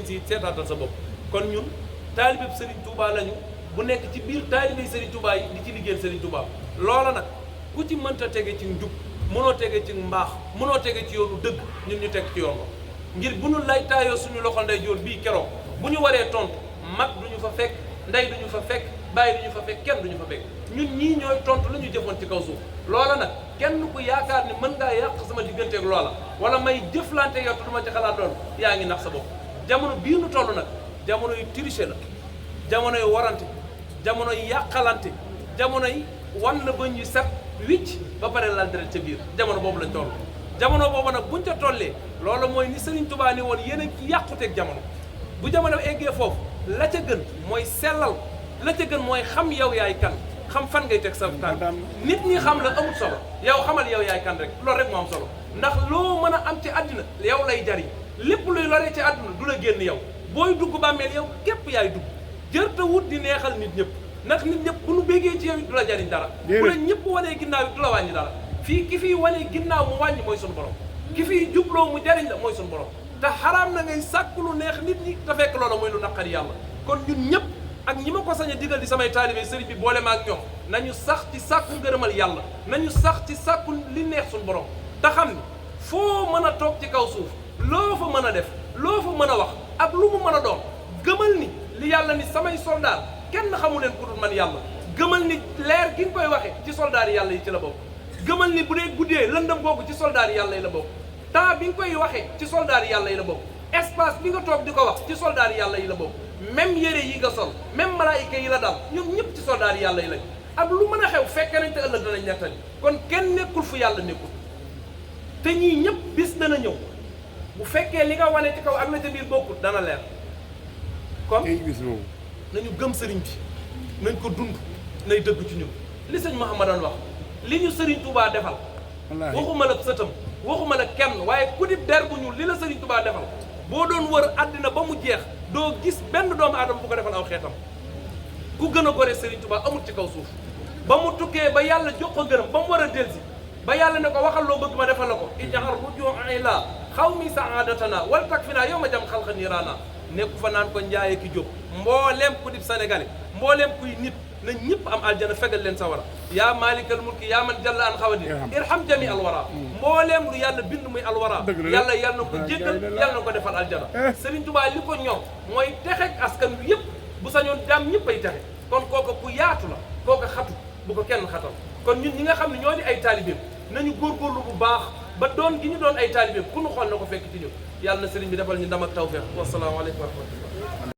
sëriñ si seetaatal sa bopp kon ñun taalibe Serigne Touba lañu bu nekk ci biir taalibe Serigne Touba yi di ci liggéeyal Serigne Touba loola nag ku ci mënta tege ci njub mënoo tege ci mbaax mënoo tege ci yoonu dëgg ñun ñu teg ci yoon ko ngir bu ñu lay taayoo suñu loxo ndeyjoor bii keroog bu ñu waree tontu mag duñu fa fekk ndey duñu fa fekk bàyyi duñu fa fekk kenn duñu fa fekk ñun ñii ñooy tontu la ñu jëfoon ci kaw suuf loola nag kenn ku yaakaar ni mën ngaa yàq sama digganteeg loola wala may jëflante yow te du ma ci xalaat loolu yaa ngi nax sa bopp jamono bii nu toll nag jamono yu triché la jamono yu warante jamono yu yàqalante jamono yi wan la ba ñuy set wicc ba pare lal deret ca biir jamono boobu lañ toll jamono boobu nag buñ ca tollee loolu mooy ni Serigne Touba ni woon yéen a ci yàquteeg jamono bu jamono eggee foofu la ca gën mooy sellal la ca gën mooy xam yow yaay kan xam fan ngay teg sa tànk nit ñi xam la amul solo yow xamal yow yaay kan rek loolu rek moo am solo ndax loo mën a am ci àddina yow lay jariñ lépp luy loree ci àdduna du la génn yow booy dugg bàmmeel yow képp yaay dugg jërta wut di neexal nit ñëpp ndax nit ñëpp bu nu béggee ci yow du la jariñ dara bu la ñëpp wanee ginnaaw it du la wàññi dara fii ki fiy wanee ginnaaw mu wàññi mooy suñu borom ki fiy jubloo mu jariñ la mooy suñu borom te xaraam na ngay sàkk lu neex nit ñi te fekk loola mooy lu naqari yàlla kon ñun ñëpp ak ñi ma ko sañ a digal di samay taalibe sëriñ bi boole ma ak ñoom nañu sax ci sàkku ngërëmal yàlla nañu sax ci sàkku li neex suñu borom te xam ni foo mën a toog ci kaw suuf loo fa mën a def loo fa mën a wax ak lu mu mën a doon gëmal ni li yàlla ni samay soldaar kenn xamu leen ku dul man yàlla gëmal ni leer gi nga koy waxee ci soldaar yàlla yi ci la bokk gëmal ni bu dee guddee lëndëm boobu ci soldaar yàlla yi la bokk temps bi nga koy waxee ci soldaar yàlla yi la bokk espace bi nga toog di ko wax ci soldaar yàlla yi la bokk même yére yi nga sol même malaayika yi la daal ñoom ñëpp ci soldaar yàlla yi lañ ak lu mën a xew fekke nañ te ëllëg danañ nettali kon kenn nekkul fu yàlla nekkul te ñii ñëpp bis dana ñëw bu fekkee li nga wane ci kaw ak la ca biir bokkut dana leer kon nañu gëm sëriñ bi nañ ko dund nay dëgg ci ñun li sëñ Mouhamadan wax li ñu sëriñ Touba defal waxuma la sëtam waxuma la kenn waaye ku di der bu ñuul li la sëriñ Touba defal boo doon wër àddina ba mu jeex doo gis benn doomu aadama bu ko defal aw xeetam ku gën a gore sëriñ Touba amul ci kaw suuf ba mu tukkee ba yàlla jox ko gërëm ba mu war a delsi ba yàlla ne ko waxal loo bëgg ma defal la ko ijaxar rujuu'i la xaw mi saadatana wal tak fi naa yow ma jam xalqa niiraana nekku fa naan ko njaaye ki jóg mbooleem ku dib sénégalais mbooleem kuy nit na ñëpp am aljana fegal leen sa wara yaa maalikal mulki yaa man jalla an xawadi irham jami alwara mbooleem lu yàlla bind muy alwara yàlla yàlla na ko jéggal yàlla na ko defal aljana Serigne Touba li ko ñoom mooy texek askan wi yëpp bu sañoon jaam ñëpp ay texe kon kooku ku yaatu la kooku xatu bu ko kenn xatal kon ñun ñi nga xam ne ñoo di ay taalibeem nañu góorgóorlu bu baax ba doon gi ñu doon ay taalibeem ku nu xool na ko fekk ci ñun yàlla na sëriñ bi defal ñu ndam ak tawfeex wasalaamaaleykum wa rahmatullah